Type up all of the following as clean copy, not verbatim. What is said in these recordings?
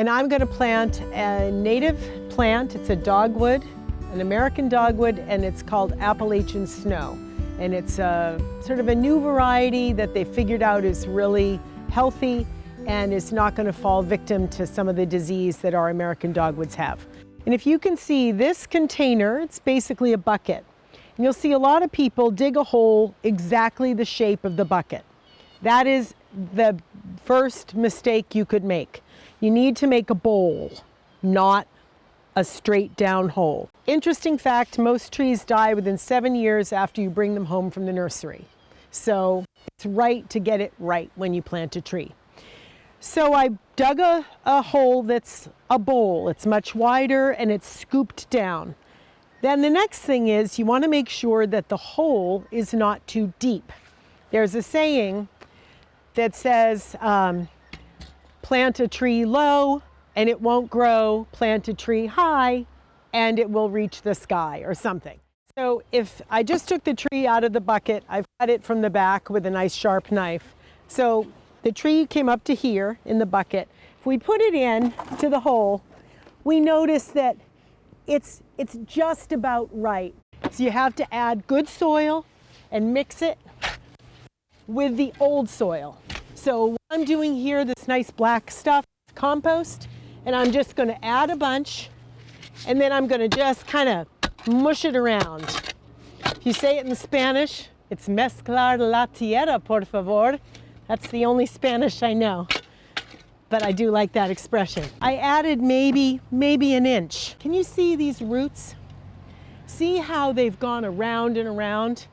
And I'm going to plant a native plant. It's a dogwood, an American dogwood, and it's called Appalachian Snow. And it's sort of a new variety that they figured out is really healthy and is not going to fall victim to some of the disease that our American dogwoods have. And if you can see this container, it's basically a bucket. And you'll see a lot of people dig a hole exactly the shape of the bucket. That is the first mistake you could make. You need to make a bowl, not a straight down hole. Interesting fact, most trees die within 7 years after you bring them home from the nursery. So it's right to get it right when you plant a tree. So I dug a hole that's a bowl. It's much wider and it's scooped down. Then the next thing is you want to make sure that the hole is not too deep. There's a saying that says, plant a tree low and it won't grow, plant a tree high and it will reach the sky or something. So if I just took the tree out of the bucket, I've cut it from the back with a nice sharp knife. So the tree came up to here in the bucket. If we put it in to the hole, we notice that it's just about right. So you have to add good soil and mix it with the old soil. So what I'm doing here, this nice black stuff, compost, and I'm just going to add a bunch, and then I'm going to just kind of mush it around. If you say it in Spanish, it's mezclar la tierra, por favor. That's the only Spanish I know, but I do like that expression. I added maybe an inch. Can you see these roots? See how they've gone around and around?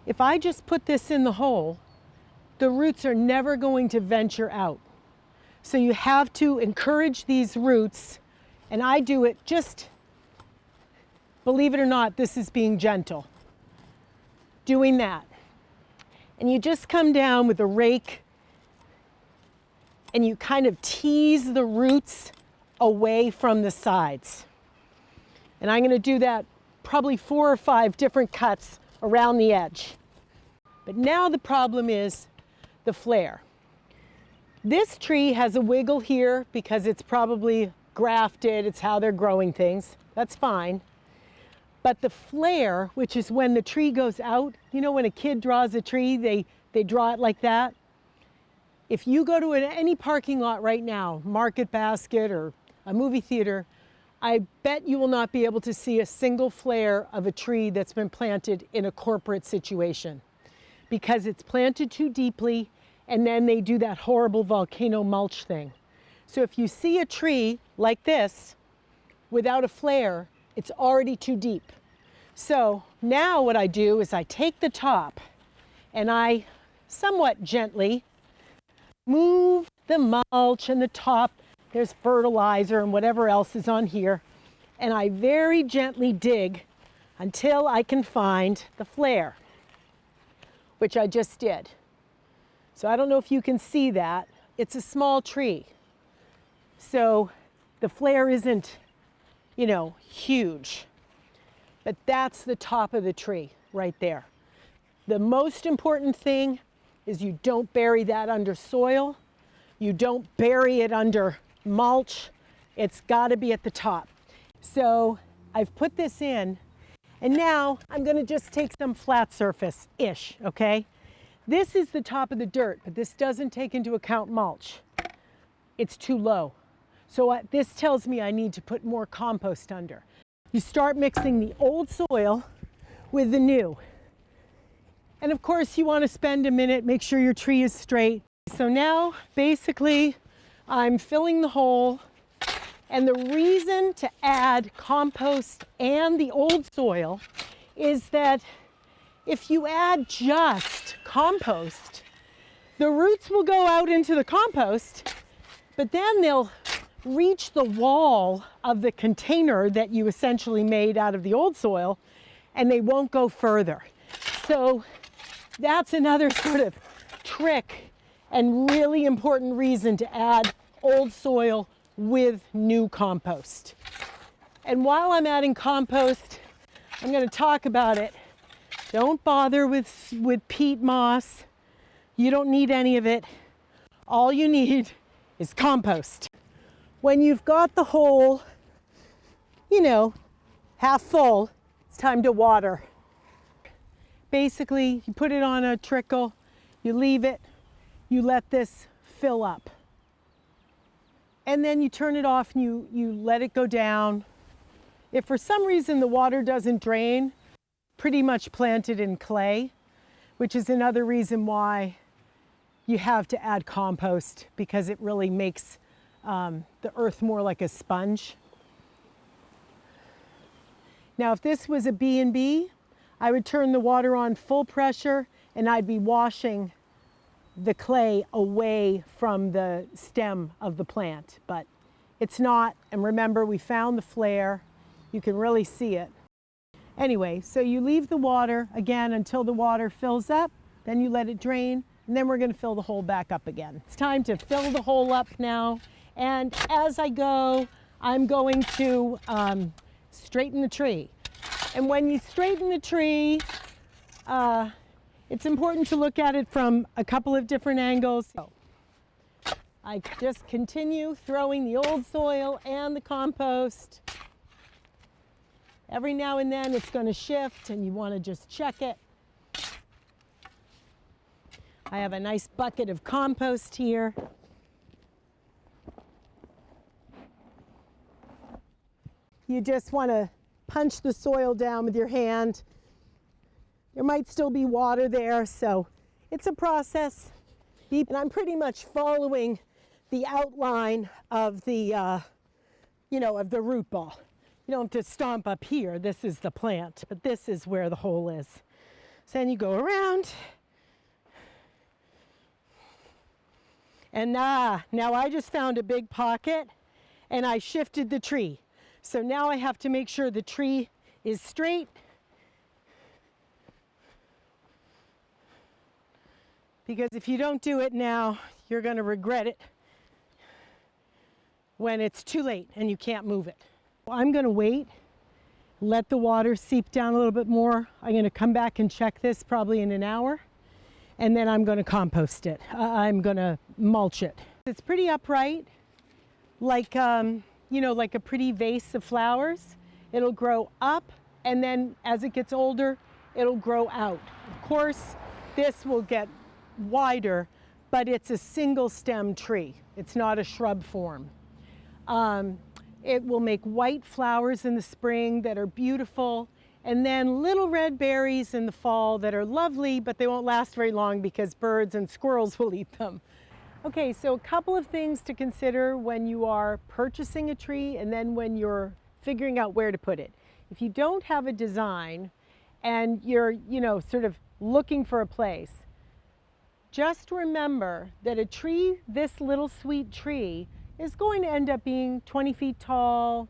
If I just put this in the hole, the roots are never going to venture out. So you have to encourage these roots, and I do it just, believe it or not, this is being gentle. Doing that. And you just come down with a rake and you kind of tease the roots away from the sides. And I'm going to do that probably 4 or 5 different cuts around the edge. But now the problem is the flare. This tree has a wiggle here because it's probably grafted, it's how they're growing things. That's fine. But the flare, which is when the tree goes out, you know when a kid draws a tree, they draw it like that? If you go to any parking lot right now, Market Basket or a movie theater, I bet you will not be able to see a single flare of a tree that's been planted in a corporate situation because it's planted too deeply and then they do that horrible volcano mulch thing. So if you see a tree like this without a flare, it's already too deep. So now what I do is I take the top and I somewhat gently move the mulch and the top. There's fertilizer and whatever else is on here. And I very gently dig until I can find the flare, which I just did. So I don't know if you can see that. It's a small tree. So the flare isn't, you know, huge. But that's the top of the tree right there. The most important thing is you don't bury that under soil. You don't bury it under mulch. It's got to be at the top. So I've put this in, and now I'm going to just take some flat surface-ish, okay? This is the top of the dirt, but this doesn't take into account mulch. It's too low. So this tells me I need to put more compost under. You start mixing the old soil with the new. And of course you want to spend a minute, make sure your tree is straight. So now basically I'm filling the hole, and the reason to add compost and the old soil is that if you add just compost, the roots will go out into the compost, but then they'll reach the wall of the container that you essentially made out of the old soil, and they won't go further. So that's another sort of trick and really important reason to add old soil with new compost. And while I'm adding compost, I'm going to talk about it. Don't bother with peat moss. You don't need any of it. All you need is compost. When you've got the hole, you know, half full, it's time to water. Basically, you put it on a trickle, you leave it, you let this fill up. And then you turn it off and you let it go down. If for some reason the water doesn't drain, pretty much plant it in clay, which is another reason why you have to add compost, because it really makes the earth more like a sponge. Now, if this was a B&B, I would turn the water on full pressure and I'd be washing the clay away from the stem of the plant, but it's not. And remember, we found the flare. You can really see it. Anyway, so you leave the water again until the water fills up, then you let it drain, and then we're going to fill the hole back up again. It's time to fill the hole up now, and as I go, I'm going to straighten the tree. And when you straighten the tree, it's important to look at it from a couple of different angles. So I just continue throwing the old soil and the compost. Every now and then it's going to shift and you want to just check it. I have a nice bucket of compost here. You just want to punch the soil down with your hand. There might still be water there, so it's a process. And I'm pretty much following the outline of the, of the root ball. You don't have to stomp up here. This is the plant, but this is where the hole is. So then you go around. And now I just found a big pocket and I shifted the tree. So now I have to make sure the tree is straight. Because if you don't do it now, you're going to regret it when it's too late and you can't move it. I'm going to wait, let the water seep down a little bit more. I'm going to come back and check this probably in an hour, and then I'm going to compost it. I'm going to mulch it. It's pretty upright, like like a pretty vase of flowers. It'll grow up, and then as it gets older, it'll grow out. Of course, this will get wider, but it's a single stem tree. It's not a shrub form. It will make white flowers in the spring that are beautiful, and then little red berries in the fall that are lovely, but they won't last very long because birds and squirrels will eat them. Okay, so a couple of things to consider when you are purchasing a tree and then when you're figuring out where to put it. If you don't have a design and you're, sort of looking for a place, just remember that a tree, this little sweet tree, is going to end up being 20 feet tall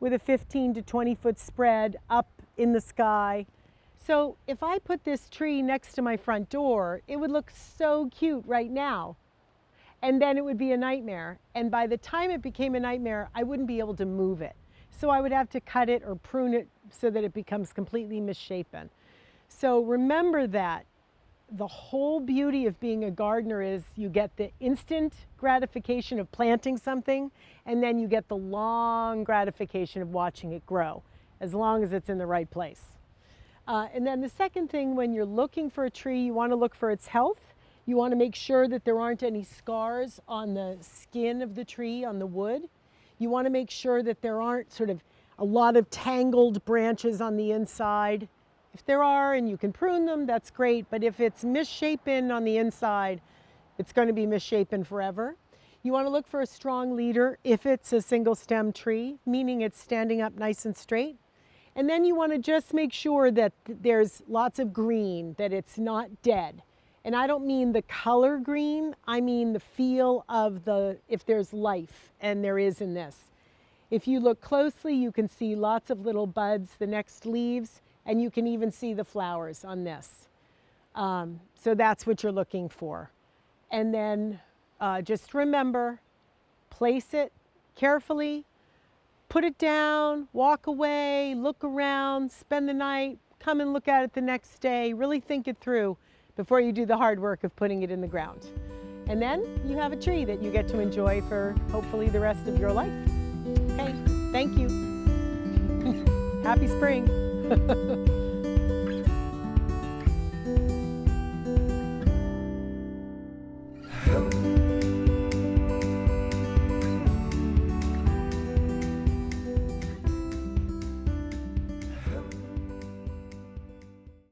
with a 15 to 20 foot spread up in the sky. So if I put this tree next to my front door, it would look so cute right now. And then it would be a nightmare. And by the time it became a nightmare, I wouldn't be able to move it. So I would have to cut it or prune it so that it becomes completely misshapen. So remember that the whole beauty of being a gardener is you get the instant gratification of planting something, and then you get the long gratification of watching it grow, as long as it's in the right place. And then the second thing, when you're looking for a tree, you want to look for its health. You want to make sure that there aren't any scars on the skin of the tree, on the wood. You want to make sure that there aren't sort of a lot of tangled branches on the inside. If there are and you can prune them, that's great. But if it's misshapen on the inside, it's going to be misshapen forever. You want to look for a strong leader if it's a single stem tree, meaning it's standing up nice and straight. And then you want to just make sure that there's lots of green, that it's not dead. And I don't mean the color green, I mean the feel of if there's life, and there is in this. If you look closely, you can see lots of little buds, the next leaves, and you can even see the flowers on this. So that's what you're looking for. And then just remember, place it carefully, put it down, walk away, look around, spend the night, come and look at it the next day, really think it through before you do the hard work of putting it in the ground. And then you have a tree that you get to enjoy for hopefully the rest of your life. Okay, thank you. Happy spring.